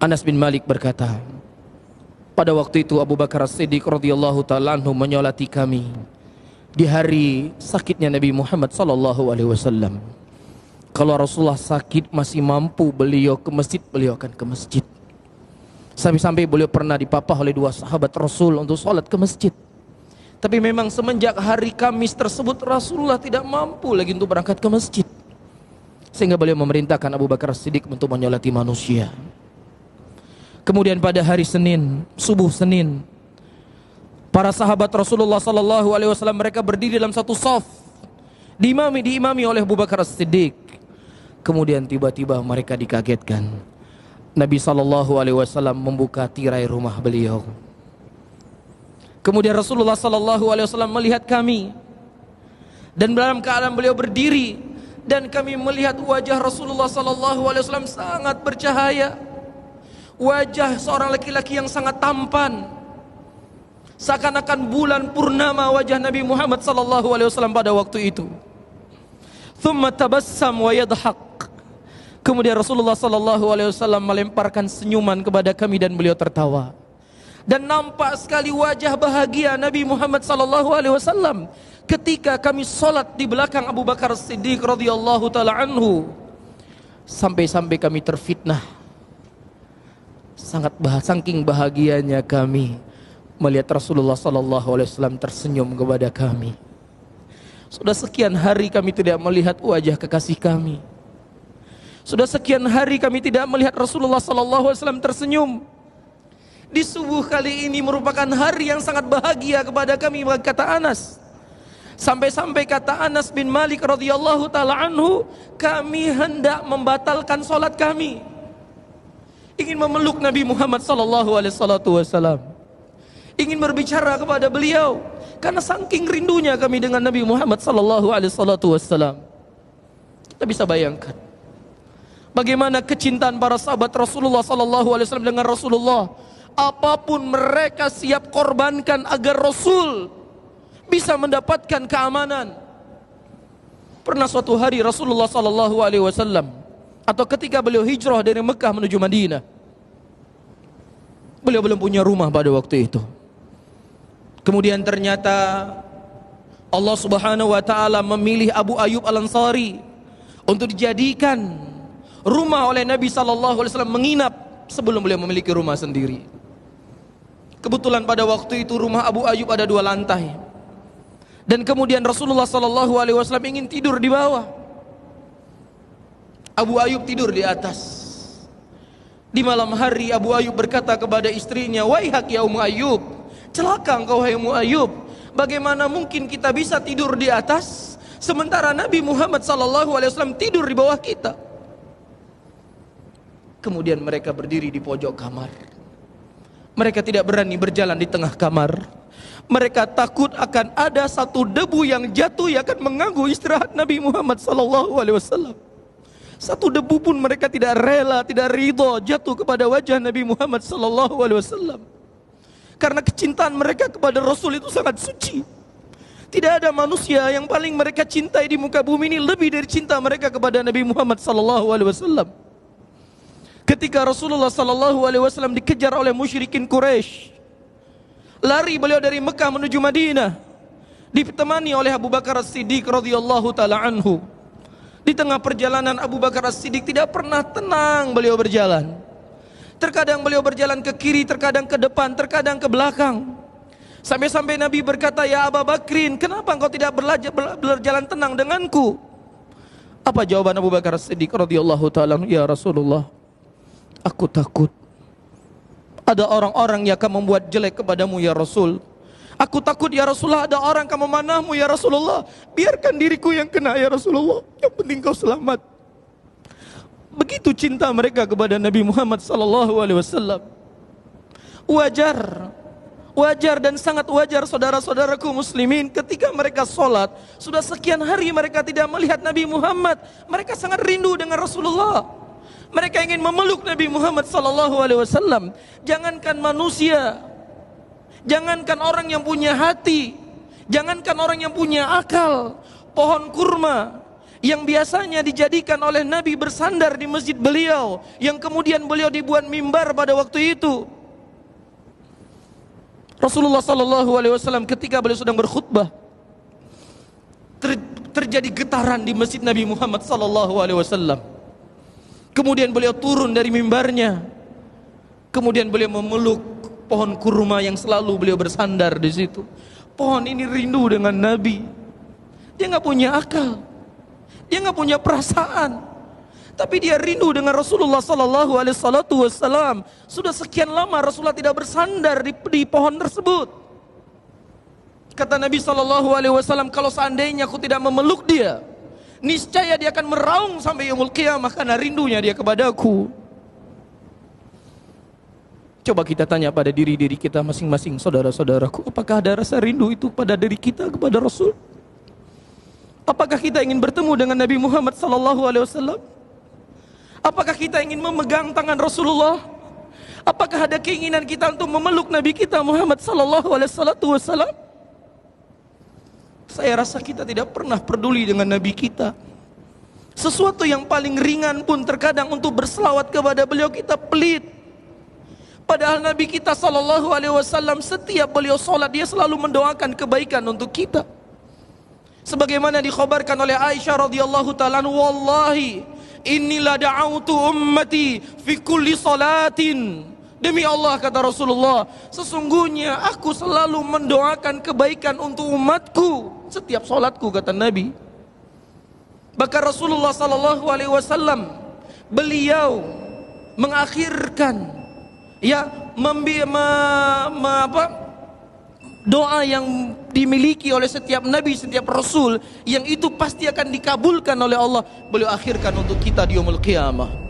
Anas bin Malik berkata, pada waktu itu Abu Bakar As-Siddiq radhiyallahu ta'ala anhu menyolati kami di hari sakitnya Nabi Muhammad sallallahu alaihi wasallam. Kalau Rasulullah sakit masih mampu beliau ke masjid, beliau akan ke masjid. Sampai-sampai beliau pernah dipapah oleh dua sahabat Rasul untuk sholat ke masjid. Tapi memang semenjak hari Kamis tersebut Rasulullah tidak mampu lagi untuk berangkat ke masjid, sehingga beliau memerintahkan Abu Bakar As-Siddiq untuk menyolati manusia. Kemudian pada hari Senin, subuh Senin, para sahabat Rasulullah sallallahu alaihi wasallam mereka berdiri dalam satu shaf, diimami oleh Abu Bakar As-Siddiq. Kemudian tiba-tiba mereka dikagetkan. Nabi sallallahu alaihi wasallam membuka tirai rumah beliau. Kemudian Rasulullah sallallahu alaihi wasallam melihat kami, dan dalam keadaan beliau berdiri, dan kami melihat wajah Rasulullah sallallahu alaihi wasallam sangat bercahaya. Wajah seorang laki-laki yang sangat tampan, seakan-akan bulan purnama wajah Nabi Muhammad sallallahu alaihi wasallam pada waktu itu. Thumma tabassam wa yadhaq. Kemudian Rasulullah sallallahu alaihi wasallam melemparkan senyuman kepada kami dan beliau tertawa. Dan nampak sekali wajah bahagia Nabi Muhammad sallallahu alaihi wasallam ketika kami salat di belakang Abu Bakar As-Siddiq radhiyallahu taala anhu. Sampai-sampai kami terfitnah. Saking bahagianya kami melihat Rasulullah sallallahu alaihi wasallam tersenyum kepada kami. Sudah sekian hari kami tidak melihat wajah kekasih kami. Sudah sekian hari kami tidak melihat Rasulullah sallallahu alaihi wasallam tersenyum. Di subuh kali ini merupakan hari yang sangat bahagia kepada kami, kata Anas. Sampai-sampai kata Anas bin Malik radhiyallahu taala anhu, kami hendak membatalkan salat kami, ingin memeluk Nabi Muhammad sallallahu alaihi wasallam, ingin berbicara kepada beliau karena saking rindunya kami dengan Nabi Muhammad sallallahu alaihi wasallam. Kita bisa bayangkan bagaimana kecintaan para sahabat Rasulullah sallallahu alaihi wasallam dengan Rasulullah. Apapun mereka siap korbankan agar Rasul bisa mendapatkan keamanan. Pernah suatu hari Rasulullah sallallahu alaihi wasallam, atau ketika beliau hijrah dari Mekah menuju Madinah, beliau belum punya rumah pada waktu itu. Kemudian ternyata Allah Subhanahu wa taala memilih Abu Ayyub Al-Ansari untuk dijadikan rumah oleh Nabi sallallahu alaihi wasallam menginap sebelum beliau memiliki rumah sendiri. Kebetulan pada waktu itu rumah Abu Ayyub ada 2 lantai. Dan kemudian Rasulullah sallallahu alaihi wasallam ingin tidur di bawah. Abu Ayyub tidur di atas. Di malam hari Abu Ayyub berkata kepada istrinya, "Waihak ya Ummu Ayyub, celaka engkau hai Ummu Ayyub. Bagaimana mungkin kita bisa tidur di atas sementara Nabi Muhammad sallallahu alaihi wasallam tidur di bawah kita?" Kemudian mereka berdiri di pojok kamar. Mereka tidak berani berjalan di tengah kamar. Mereka takut akan ada satu debu yang jatuh yang akan mengganggu istirahat Nabi Muhammad sallallahu alaihi wasallam. Satu debu pun mereka tidak rela, tidak ridha jatuh kepada wajah Nabi Muhammad sallallahu alaihi wasallam. Karena kecintaan mereka kepada Rasul itu sangat suci. Tidak ada manusia yang paling mereka cintai di muka bumi ini lebih dari cinta mereka kepada Nabi Muhammad sallallahu alaihi wasallam. Ketika Rasulullah sallallahu alaihi wasallam dikejar oleh musyrikin Quraisy, lari beliau dari Mekah menuju Madinah, ditemani oleh Abu Bakar As-Siddiq radhiyallahu taala anhu. Di tengah perjalanan Abu Bakar As-Siddiq tidak pernah tenang beliau berjalan. Terkadang beliau berjalan ke kiri, terkadang ke depan, terkadang ke belakang. Sampai-sampai Nabi berkata, "Ya Abu Bakrin, kenapa engkau tidak berjalan tenang denganku?" Apa jawaban Abu Bakar As-Siddiq radhiyallahu taala anhu? "Ya Rasulullah, aku takut ada orang-orang yang akan membuat jelek kepadamu ya Rasul. Aku takut ya Rasulullah ada orang akan memanahmu ya Rasulullah. Biarkan diriku yang kena ya Rasulullah. Yang penting kau selamat." Begitu cinta mereka kepada Nabi Muhammad sallallahu alaihi wasallam. Wajar dan sangat wajar saudara-saudaraku muslimin, ketika mereka sholat sudah sekian hari mereka tidak melihat Nabi Muhammad. Mereka sangat rindu dengan Rasulullah. Mereka ingin memeluk Nabi Muhammad sallallahu alaihi wasallam. Jangankan manusia, jangankan orang yang punya hati, jangankan orang yang punya akal, pohon kurma yang biasanya dijadikan oleh Nabi bersandar di masjid beliau, yang kemudian beliau dibuat mimbar pada waktu itu. Rasulullah sallallahu alaihi wasallam ketika beliau sedang berkhutbah, terjadi getaran di masjid Nabi Muhammad sallallahu alaihi wasallam. Kemudian beliau turun dari mimbarnya. Kemudian beliau memeluk pohon kurma yang selalu beliau bersandar di situ. Pohon ini rindu dengan Nabi. Dia nggak punya akal, dia nggak punya perasaan, tapi dia rindu dengan Rasulullah sallallahu alaihi wasallam. Sudah sekian lama Rasulullah tidak bersandar di pohon tersebut. Kata Nabi sallallahu alaihi wasallam, kalau seandainya aku tidak memeluk dia, niscaya dia akan meraung sampai yaumul qiyamah karena rindunya dia kepadaku. Coba kita tanya pada diri-diri kita masing-masing, saudara-saudaraku, apakah ada rasa rindu itu pada diri kita kepada Rasul? Apakah kita ingin bertemu dengan Nabi Muhammad sallallahu alaihi wasallam? Apakah kita ingin memegang tangan Rasulullah? Apakah ada keinginan kita untuk memeluk Nabi kita Muhammad sallallahu alaihi wasallam? Saya rasa kita tidak pernah peduli dengan Nabi kita. Sesuatu yang paling ringan pun terkadang untuk berselawat kepada beliau kita pelit. Padahal Nabi kita sallallahu alaihi wasallam setiap beliau salat dia selalu mendoakan kebaikan untuk kita. Sebagaimana dikhabarkan oleh Aisyah radhiyallahu ta'ala, wallahi inilah da'autu ummati fi kulli salatin. Demi Allah, kata Rasulullah, sesungguhnya aku selalu mendoakan kebaikan untuk umatku setiap salatku, kata Nabi. Bahkan Rasulullah sallallahu alaihi wasallam beliau mengakhirkan doa yang dimiliki oleh setiap nabi, setiap rasul, yang itu pasti akan dikabulkan oleh Allah, beliau akhirkan untuk kita di yaumul qiyamah.